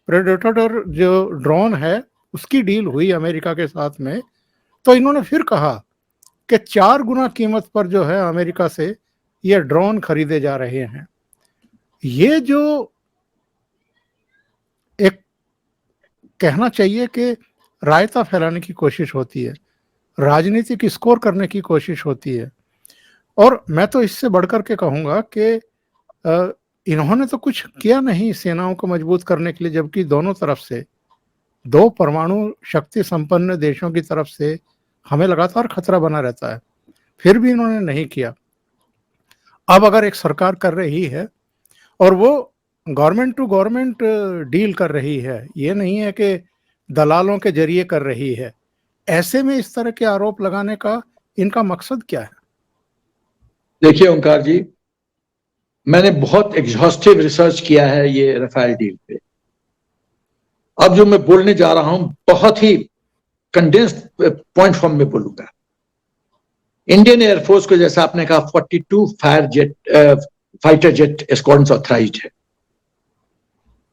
Speaker 1: प्रेडेटर जो ड्रोन है उसकी डील हुई अमेरिका के साथ में, तो इन्होंने फिर कहा कि 4 गुना कीमत पर जो है अमेरिका से ये ड्रोन खरीदे जा रहे हैं। ये जो एक कहना चाहिए कि रायता फैलाने की कोशिश होती है, राजनीतिक स्कोर करने की कोशिश होती है। और मैं तो इससे बढ़कर के कहूँगा कि इन्होंने तो कुछ किया नहीं सेनाओं को मजबूत करने के लिए, जबकि दोनों तरफ से, 2 परमाणु शक्ति संपन्न देशों की तरफ से हमें लगातार खतरा बना रहता है, फिर भी इन्होंने नहीं किया। अब अगर एक सरकार कर रही है और वो गवर्नमेंट टू गवर्नमेंट डील कर रही है, ये नहीं है कि दलालों के जरिए कर रही है, ऐसे में इस तरह के आरोप लगाने का इनका मकसद क्या है?
Speaker 2: देखिए ओंकार जी, मैंने बहुत एग्जॉस्टिव रिसर्च किया है ये राफेल डील पे। अब जो मैं बोलने जा रहा हूं बहुत ही कंडेंस्ड पॉइंट फॉर्म में बोलूंगा। इंडियन एयरफोर्स को, जैसा आपने कहा, 42 फाइटर जेट स्क्वाड्रन्स ऑथराइज्ड है।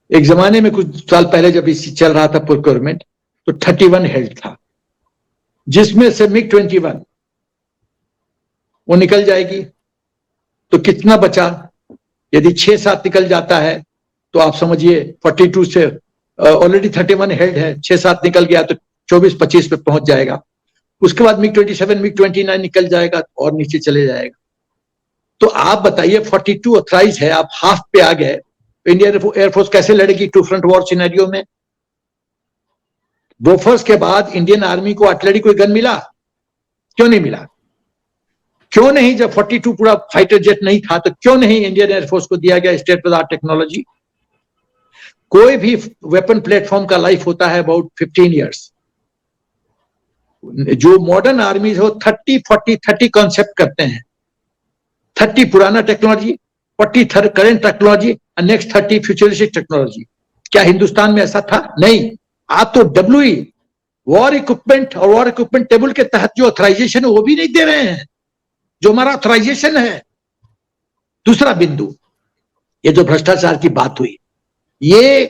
Speaker 2: एक जमाने में कुछ साल पहले जब इसी चल रहा था प्रोक्योरमेंट, तो 31 हेल्ड था, जिसमें से MiG-21 वो निकल जाएगी तो कितना बचा? यदि 6-7 निकल जाता है तो आप समझिए 42 से ऑलरेडी 31 हेल्ड है, 6-7 निकल गया तो 24-25 पे पहुंच जाएगा। उसके बाद MiG-27 MiG-29 निकल जाएगा और नीचे चले जाएगा। तो आप बताइए 42 ऑथराइज है, आप हाफ पे आ गए, इंडियन एयरफोर्स कैसे लड़ेगी टू फ्रंट वॉर सिनेरियो में? बोफर्स के बाद इंडियन आर्मी को आर्टिलरी कोई गन मिला? क्यों नहीं मिला? क्यों नहीं? जब 42 पूरा फाइटर जेट नहीं था तो क्यों नहीं इंडियन एयरफोर्स को दिया गया state of the art technology? कोई भी वेपन प्लेटफॉर्म का लाइफ होता है अबाउट 15 इयर्स। जो मॉडर्न आर्मी हो 30 कॉन्सेप्ट करते हैं, 30 पुराना technology, 40 current technology, next 30 futuristic technology. क्या हिंदुस्तान में ऐसा था? नहीं। आप तो WE वॉर इक्विपमेंट और वॉर इक्विपमेंट टेबल के तहत जो ऑथराइजेशन है वो भी नहीं दे रहे हैं, जो हमारा ऑथराइजेशन है। दूसरा बिंदु, ये जो भ्रष्टाचार की बात हुई, ये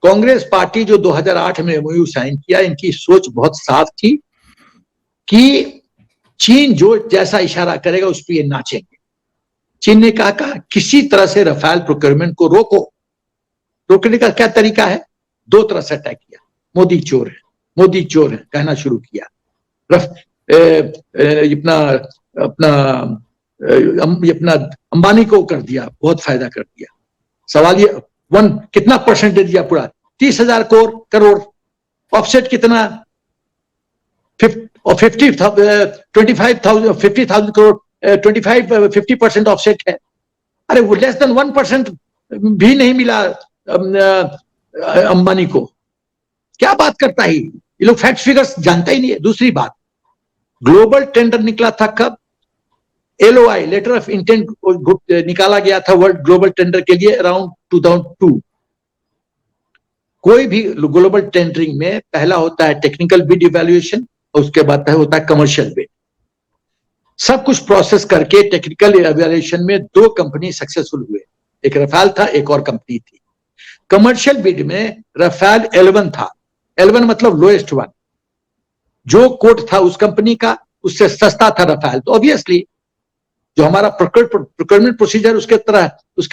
Speaker 2: कांग्रेस पार्टी जो 2008 में MOU साइन किया, इनकी सोच बहुत साफ थी कि चीन जो जैसा इशारा करेगा उस पर ये नाचेंगे। चीन ने कहा किसी तरह से राफेल प्रोक्योरमेंट को रोको। रोकने का क्या तरीका है? 2 तरह से अटैक किया। मोदी चोर है, मोदी चोर है कहना शुरू किया। अपना अंबानी को कर दिया, बहुत फायदा कर दिया। सवाल ये कितना परसेंटेज दिया? पूरा 30,000 करोड़। ऑफसेट कितना? 50,000 करोड़, 50% ऑफसेट है। अरे वो लेस देन 1% भी नहीं मिला अंबानी को। क्या बात करता है ये लोग? फैक्ट फिगर्स जानता ही नहीं है। दूसरी बात, ग्लोबल टेंडर निकला था कब? LOI, लेटर ऑफ इंटेंट, निकाला गया था वर्ल्ड ग्लोबल टेंडर के लिए अराउंड 2002। कोई भी ग्लोबल टेंडरिंग में पहला होता है टेक्निकल बिड इवैल्यूएशन और उसके बाद होता है कमर्शियल बिड। सब कुछ प्रोसेस करके टेक्निकल इवैल्यूएशन में 2 कंपनी सक्सेसफुल हुए, एक रफाल था, एक और कंपनी थी। कमर्शियल बिड में रफाल L1 था। L1 मतलब लोएस्ट वन, जो कोट था उस कंपनी का उससे सस्ता था रफाल। तो ऑब्वियसली जो हमारा प्रोक्योरमेंट प्रोसीजर उसके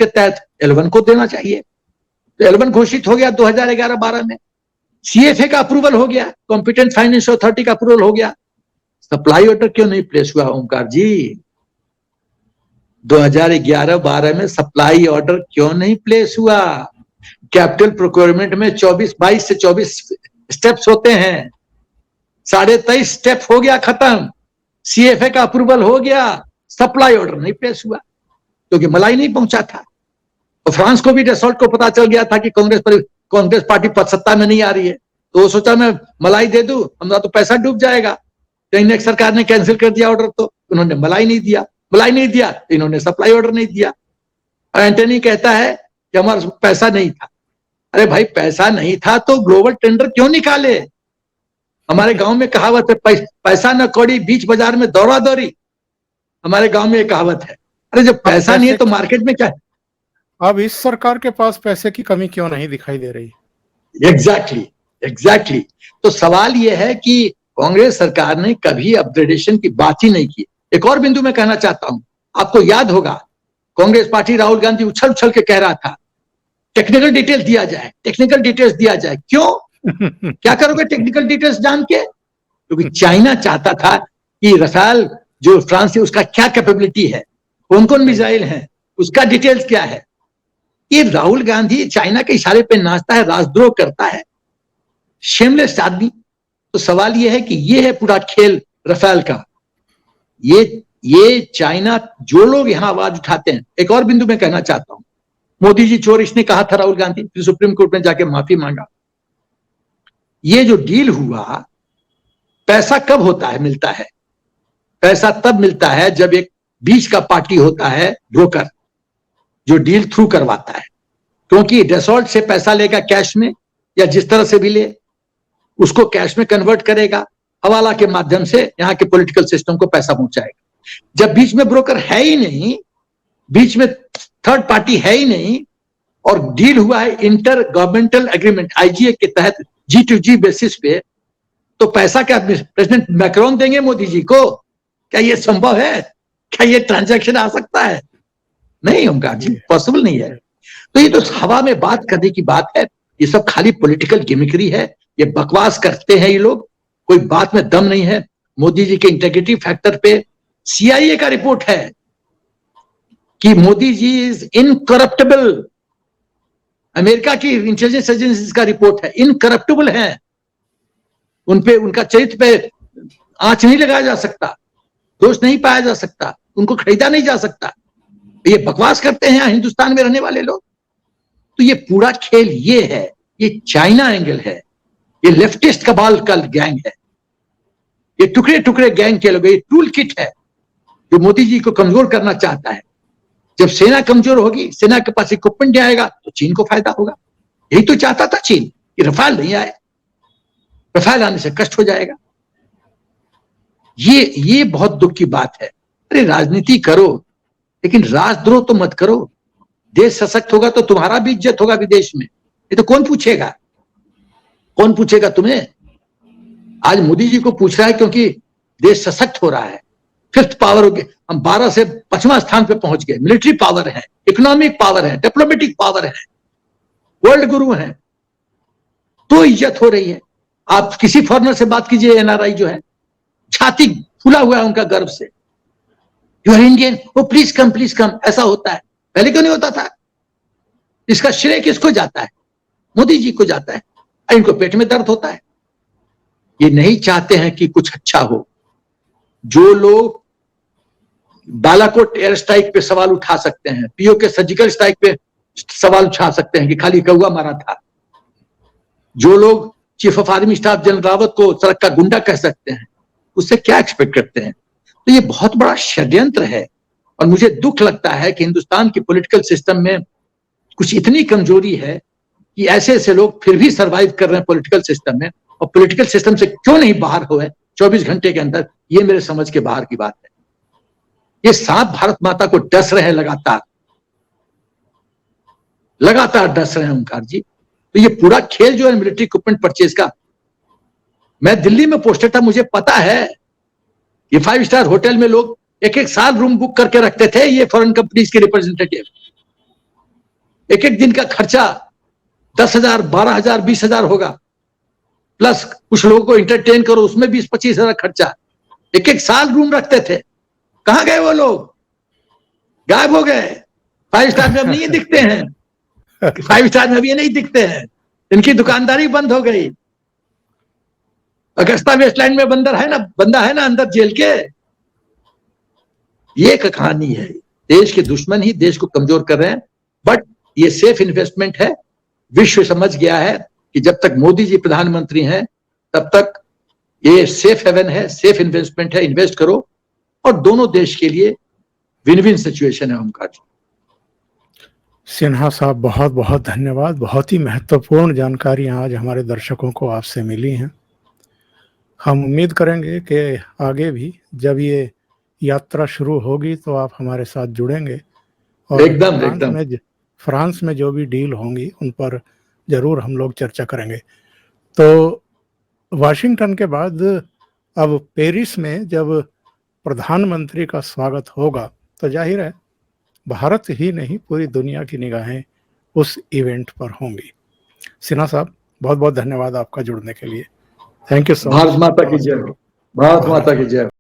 Speaker 2: तहत L1 को देना चाहिए। तो L1 घोषित हो गया 2011-12 में। CFA का अप्रूवल हो गया, कॉम्पिटेंट फाइनेंशियल अथॉरिटी का अप्रूवल हो गया। सप्लाई ऑर्डर क्यों नहीं प्लेस हुआ ओमकार जी? 2011-12 में सप्लाई ऑर्डर क्यों नहीं प्लेस हुआ? कैपिटल प्रोक्योरमेंट में 22 से 24 स्टेप्स होते हैं, 23.5 स्टेप हो गया खत्म, CFA का अप्रूवल हो गया, सप्लाई ऑर्डर नहीं प्लेस हुआ क्योंकि मलाई नहीं पहुंचा था। और फ्रांस को भी डसॉल्ट को पता चल गया था कि कांग्रेस पार्टी सत्ता में नहीं आ रही है, तो वो सोचा मैं मलाई दे दूं, हमारा तो पैसा डूब जाएगा। कहीं सरकार ने कैंसिल कर दिया ऑर्डर, तो उन्होंने मलाई नहीं दिया तो इन्होंने सप्लाई ऑर्डर नहीं दिया। और एंटनी कहता है कि हमारा पैसा नहीं था। अरे भाई पैसा नहीं था तो ग्लोबल टेंडर क्यों निकाले? हमारे गांव में कहावत है, पैसा न कौड़ी बीच बाजार में दौड़ा दौड़ी। हमारे गांव में एक कहावत है। अरे जब पैसा नहीं है तो मार्केट में क्या है?
Speaker 1: अब इस सरकार के पास पैसे की कमी क्यों नहीं दिखाई दे रही?
Speaker 2: एग्जैक्टली। तो सवाल यह है कि कांग्रेस सरकार ने कभी अपग्रेडेशन की बात ही नहीं की। एक और बिंदु मैं कहना चाहता हूं, आपको याद होगा कांग्रेस पार्टी राहुल गांधी उछल उछल के कह रहा था टेक्निकल डिटेल्स दिया जाए। क्यों? क्या करोगे टेक्निकल डिटेल्स जान के? क्योंकि चाइना चाहता था कि रफाल जो फ्रांस है उसका क्या कैपेबिलिटी है, कौन कौन मिसाइल है, उसका डिटेल्स क्या है। ये राहुल गांधी चाइना के इशारे पे नाचता है, राजद्रोह करता है, शेमलेस आदमी। तो सवाल ये है कि ये है पूरा खेल रफाल का। ये चाइना, जो लोग यहां आवाज उठाते हैं। एक और बिंदु मैं कहना चाहता हूं, मोदी जी चोर इसने कहा था राहुल गांधी, फिर सुप्रीम कोर्ट में जाके माफी मांगा। ये जो डील हुआ, पैसा कब होता है, मिलता है? पैसा तब मिलता है जब एक बीच का पार्टी होता है ब्रोकर, जो डील थ्रू करवाता है। क्योंकि डसॉल्ट से पैसा लेगा कैश में, या जिस तरह से भी ले उसको कैश में कन्वर्ट करेगा, हवाला के माध्यम से यहाँ के पॉलिटिकल सिस्टम को पैसा पहुंचाएगा। जब बीच में ब्रोकर है ही नहीं, बीच में थर्ड पार्टी है ही नहीं, और डील हुआ है इंटर गवर्नमेंटल एग्रीमेंट IGA के तहत G2G बेसिस पे, तो पैसा क्या प्रेसिडेंट मैक्रोन देंगे मोदी जी को? क्या ये संभव है? क्या ये ट्रांजैक्शन आ सकता है? नहीं ओमकार जी, पॉसिबल नहीं है। तो ये तो हवा में बात करने की बात है, ये सब खाली पॉलिटिकल गिमिक्री है, ये बकवास करते हैं ये लोग, कोई बात में दम नहीं है। मोदी जी के इंटेग्रिटी फैक्टर पे CIA का रिपोर्ट है कि Modi ji is incorruptible. America की इंटेलिजेंस एजेंसीज का रिपोर्ट है, इनकरप्टेबल है, उनपे, उनका चरित्र पे आंच नहीं लगाया जा सकता, दोष नहीं पाया जा सकता, उनको खरीदा नहीं जा सकता। ये बकवास करते हैं यहाँ हिंदुस्तान में रहने वाले लोग। तो ये पूरा खेल ये है, ये चाइना एंगल है, ये लेफ्टिस्ट कबाल का गैंग है, ये टुकड़े टुकड़े गैंग के लोग, ये टूल किट है जो मोदी जी को कमजोर करना चाहता है। जब सेना कमजोर होगी, सेना के पास इक्विपमेंट आएगा, तो चीन को फायदा होगा। यही तो चाहता था चीन कि रफाल नहीं आए, रफाल आने से कष्ट हो जाएगा। ये बहुत दुख की बात है। अरे राजनीति करो, लेकिन राजद्रोह तो मत करो। देश सशक्त होगा तो तुम्हारा भी इज्जत होगा विदेश में। ये तो कौन पूछेगा? कौन पूछेगा तुम्हें? आज मोदी जी को पूछ रहा है क्योंकि देश सशक्त हो रहा है, 5th पावर हो गए, हम 12 से 5वां स्थान पे पहुंच गए। मिलिट्री पावर है, इकोनॉमिक पावर है, डिप्लोमेटिक पावर है, वर्ल्ड गुरु है, तो इज्जत हो रही है। आप किसी फॉरेनर से बात कीजिए, NRI जो है, छाती फूला हुआ है उनका गर्व से, you are Indian, oh please come, ऐसा होता है। पहले क्यों नहीं होता था? इसका श्रेय किसको जाता है? मोदी जी को जाता है। इनको पेट में दर्द होता है, ये नहीं चाहते हैं कि कुछ अच्छा हो। जो लोग बालाकोट एयर स्ट्राइक पे सवाल उठा सकते हैं, POK सर्जिकल स्ट्राइक पे सवाल उठा सकते हैं कि खाली कौवा मारा था, जो लोग chief of army staff general Rawat को सड़क का गुंडा कह सकते हैं, उससे क्या एक्सपेक्ट करते हैं? तो ये बहुत बड़ा षड्यंत्र है और मुझे दुख लगता है कि हिंदुस्तान की पॉलिटिकल सिस्टम में कुछ इतनी कमजोरी है कि ऐसे ऐसे लोग फिर भी सरवाइव कर रहे हैं पॉलिटिकल सिस्टम में, और पॉलिटिकल सिस्टम से क्यों नहीं बाहर हुए 24 घंटे के अंदर, ये मेरे समझ के बाहर की बात है। ये सांप भारत माता को डस रहे हैं, लगातार डस रहे हैं ओंकार जी। तो ये पूरा खेल जो है मिलिट्री इक्विपमेंट परचेज का, मैं दिल्ली में पोस्टेड था, मुझे पता है ये 5 स्टार होटल में लोग एक एक साल रूम बुक करके रखते थे, ये फॉरेन कंपनीज के रिप्रेजेंटेटिव। एक एक दिन का खर्चा 10,000, 12,000, 20,000 होगा, प्लस कुछ लोगों को एंटरटेन करो, उसमें 20-25 हजार खर्चा। एक एक साल रूम रखते थे। कहां गए वो लोग? गायब हो गए। 5 स्टार में अब नहीं दिखते हैं। 5 स्टार में अब ये नहीं दिखते हैं, इनकी दुकानदारी बंद हो गई। अगस्ता वेस्टलैंड में बंदा है ना अंदर जेल के। ये एक कहानी है। देश के दुश्मन ही देश को कमजोर कर रहे हैं, बट ये सेफ इन्वेस्टमेंट है। विश्व समझ गया है कि जब तक मोदी जी प्रधानमंत्री हैं तब तक ये सेफ हेवन है, सेफ इन्वेस्टमेंट है, इन्वेस्ट करो, और दोनों देश के लिए विन विन सिचुएशन है। ओमकार जी,
Speaker 1: सिन्हा साहब, बहुत बहुत धन्यवाद। बहुत ही महत्वपूर्ण जानकारियां आज हमारे दर्शकों को आपसे मिली हैं। हम उम्मीद करेंगे कि आगे भी जब ये यात्रा शुरू होगी तो आप हमारे साथ जुड़ेंगे और
Speaker 2: एकदम
Speaker 1: फ्रांस में जो भी डील होंगी उन पर जरूर हम लोग चर्चा करेंगे। तो वाशिंगटन के बाद अब पेरिस में जब प्रधानमंत्री का स्वागत होगा तो जाहिर है भारत ही नहीं पूरी दुनिया की निगाहें उस इवेंट पर होंगी। सिन्हा साहब, बहुत बहुत धन्यवाद आपका जुड़ने के लिए। Thank you so much.
Speaker 2: Bharat माता की जय। भारत माता की जय।